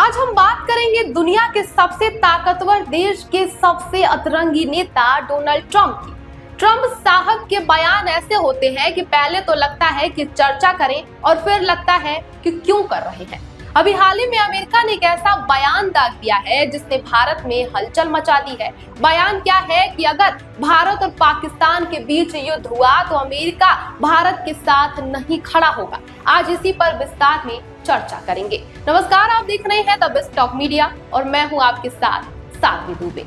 आज हम बात करेंगे दुनिया के सबसे ताकतवर देश के सबसे अतरंगी नेता डोनाल्ड ट्रंप की। ट्रंप साहब के बयान ऐसे होते हैं कि पहले तो लगता है कि चर्चा करें और फिर लगता है कि क्यों कर रहे हैं। अभी हाल ही में अमेरिका ने एक ऐसा बयान दाग दिया है जिसने भारत में हलचल मचा दी है। बयान क्या है कि अगर भारत और पाकिस्तान के बीच युद्ध हुआ तो अमेरिका भारत के साथ नहीं खड़ा होगा। आज इसी पर विस्तार में चर्चा करेंगे। नमस्कार, आप देख रहे हैं द बेस्ट टॉक मीडिया और मैं हूं आपके साथ साध्वी दुबे।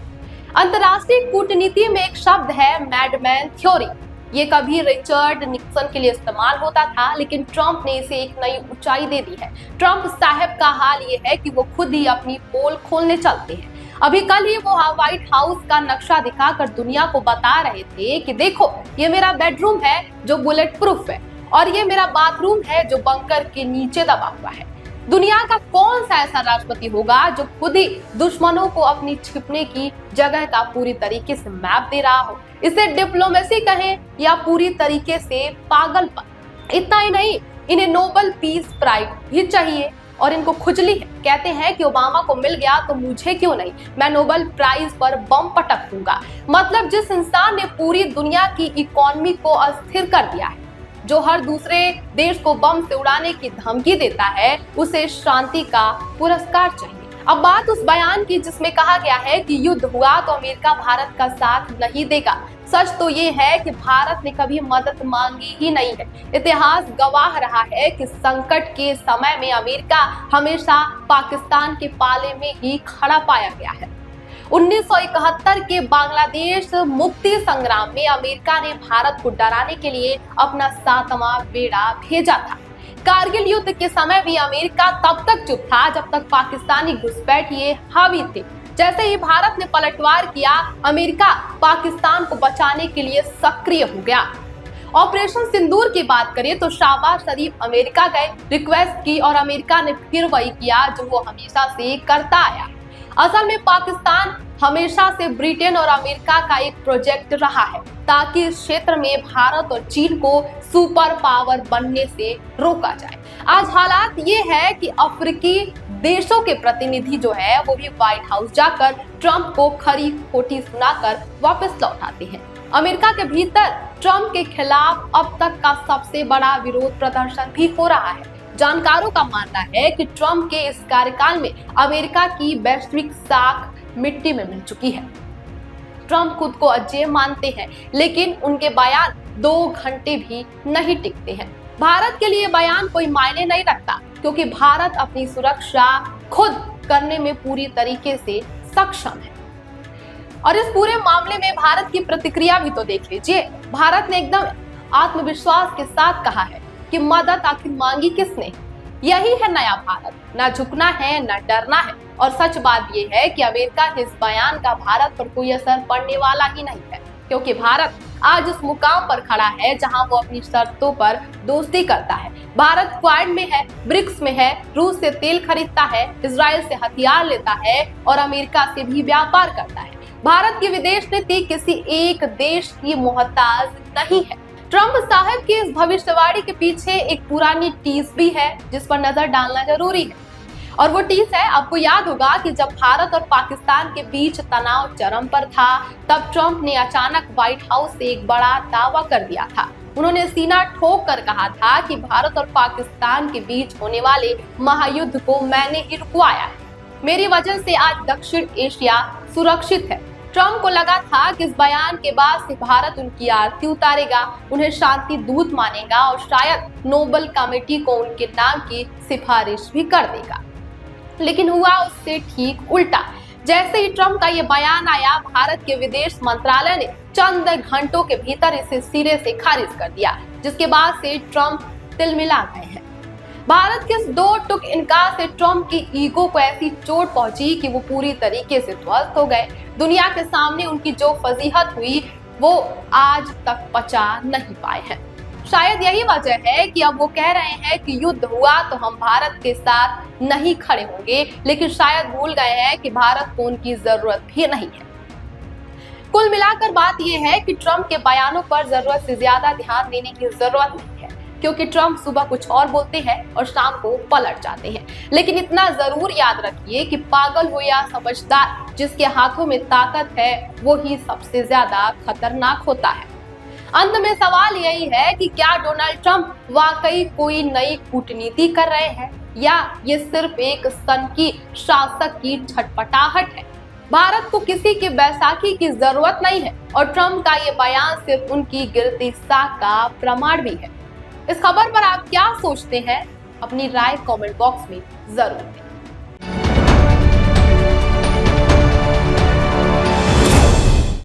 अंतरराष्ट्रीय कूटनीति में एक शब्द है मैडमैन थ्योरी। ये कभी रिचर्ड निक्सन के लिए इस्तेमाल होता था, लेकिन ट्रंप ने इसे एक नई ऊंचाई दे दी है। ट्रंप साहब का हाल ये है कि वो खुद ही अपनी पोल खोलने चलते हैं। अभी कल ही वो व्हाइट हाउस का नक्शा दिखाकर दुनिया को बता रहे थे कि देखो, ये मेरा बेडरूम है जो बुलेट प्रूफ है और ये मेरा बाथरूम है जो बंकर के नीचे दबा हुआ है। दुनिया का कौन सा ऐसा राष्ट्रपति होगा जो खुद ही दुश्मनों को अपनी छिपने की जगह का पूरी तरीके से मैप दे रहा हो। इसे डिप्लोमेसी कहें या पूरी तरीके से पागलपन। इतना ही नहीं, इन्हें नोबेल पीस प्राइज भी चाहिए और इनको खुजली है। कहते हैं कि ओबामा को मिल गया तो मुझे क्यों नहीं, मैं नोबेल प्राइज पर बम पटक दूंगा। मतलब जिस इंसान ने पूरी दुनिया की इकोनॉमी को अस्थिर कर दिया है, जो हर दूसरे देश को बम से उड़ाने की धमकी देता है, उसे शांति का पुरस्कार चाहिए। अब बात उस बयान की जिसमें कहा गया है कि युद्ध हुआ तो अमेरिका भारत का साथ नहीं देगा। सच तो ये है कि भारत ने कभी मदद मांगी ही नहीं है। इतिहास गवाह रहा है कि संकट के समय में अमेरिका हमेशा पाकिस्तान के पाले में ही खड़ा पाया गया है। 1971 के बांग्लादेश मुक्ति संग्राम में अमेरिका ने भारत को डराने के लिए अपना 7वां बेड़ा भेजा था। कारगिल युद्ध के समय भी अमेरिका तब तक चुप था जब तक पाकिस्तानी घुसपैठिए हावी थे। जैसे ही भारत ने पलटवार किया, अमेरिका पाकिस्तान को बचाने के लिए सक्रिय हो गया। ऑपरेशन सिंदूर की बात करें तो शाहबाज शरीफ अमेरिका गए, रिक्वेस्ट की और अमेरिका ने फिर वही किया जो वो हमेशा से करता आया। असल में पाकिस्तान हमेशा से ब्रिटेन और अमेरिका का एक प्रोजेक्ट रहा है ताकि इस क्षेत्र में भारत और चीन को सुपर पावर बनने से रोका जाए। आज हालात ये है कि अफ्रीकी देशों के प्रतिनिधि जो है वो भी व्हाइट हाउस जाकर ट्रंप को खरी खोटी सुनाकर वापस लौट आते हैं। अमेरिका के भीतर ट्रंप के खिलाफ अब तक का सबसे बड़ा विरोध प्रदर्शन भी हो रहा है। जानकारों का मानना है कि ट्रंप के इस कार्यकाल में अमेरिका की वैश्विक साख मिट्टी में मिल चुकी है। ट्रंप खुद को अजेय मानते हैं, लेकिन उनके बयान 2 घंटे भी नहीं टिकते हैं। भारत के लिए बयान कोई मायने नहीं रखता क्योंकि भारत अपनी सुरक्षा खुद करने में पूरी तरीके से सक्षम है। और इस पूरे मामले में भारत की प्रतिक्रिया भी तो देख लीजिए। भारत ने एकदम आत्मविश्वास के साथ कहा है कि मदद आखिर मांगी किसने। यही है नया भारत, ना झुकना है ना डरना है। और सच बात यह है कि अमेरिका के इस बयान का भारत पर कोई असर पड़ने वाला ही नहीं है, क्योंकि भारत आज उस मुकाम पर खड़ा है जहां वो अपनी शर्तों पर दोस्ती करता है। भारत क्वाड में है, ब्रिक्स में है, रूस से तेल खरीदता है, इजराइल से हथियार लेता है और अमेरिका से भी व्यापार करता है। भारत की विदेश नीति किसी एक देश की मोहताज नहीं है। ट्रंप साहब की इस भविष्यवाणी के पीछे एक पुरानी टीस भी है जिस पर नजर डालना जरूरी है। और वो टीस है, आपको याद होगा कि जब भारत और पाकिस्तान के बीच तनाव चरम पर था, तब ट्रंप ने अचानक व्हाइट हाउस से एक बड़ा दावा कर दिया था। उन्होंने सीना ठोक कर कहा था कि भारत और पाकिस्तान के बीच होने वाले महायुद्ध को मैंने ही रुकवाया है। मेरी वजह से आज दक्षिण एशिया सुरक्षित है। ट्रंप को लगा था कि इस बयान के बाद से भारत उनकी आरती उतारेगा, उन्हें शांति दूत मानेगा और शायद नोबेल कमेटी को उनके नाम की सिफारिश भी कर देगा। लेकिन हुआ उससे ठीक उल्टा। जैसे ही ट्रंप का ये बयान आया, भारत के विदेश मंत्रालय ने चंद घंटों के भीतर इसे सिरे से खारिज कर दिया, जिसके बाद से ट्रंप तिलमिला गए हैं। भारत के इस 2 टुक इनकार से ट्रंप की ईगो को ऐसी चोट पहुंची कि वो पूरी तरीके से ध्वस्त हो गए। दुनिया के सामने उनकी जो फजीहत हुई वो आज तक पचा नहीं पाए हैं। शायद यही वजह है कि अब वो कह रहे हैं कि युद्ध हुआ तो हम भारत के साथ नहीं खड़े होंगे, लेकिन शायद भूल गए हैं कि भारत को उनकी जरूरत भी नहीं है। कुल मिलाकर बात यह है कि ट्रंप के बयानों पर जरूरत से ज्यादा ध्यान देने की जरूरत नहीं है। क्योंकि ट्रम्प सुबह कुछ और बोलते हैं और शाम को पलट जाते हैं। लेकिन इतना जरूर याद रखिए कि पागल हो या समझदार, जिसके हाथों में ताकत है वो ही सबसे ज्यादा खतरनाक होता है। अंत में सवाल यही है कि क्या डोनाल्ड ट्रंप वाकई कोई नई कूटनीति कर रहे हैं या ये सिर्फ एक सनकी शासक की छटपटाहट है। भारत को किसी की बैसाखी की जरूरत नहीं है और ट्रंप का ये बयान सिर्फ उनकी गिरती साख का प्रमाण भी है। इस खबर पर आप क्या सोचते हैं? अपनी राय कमेंट बॉक्स में जरूर दें।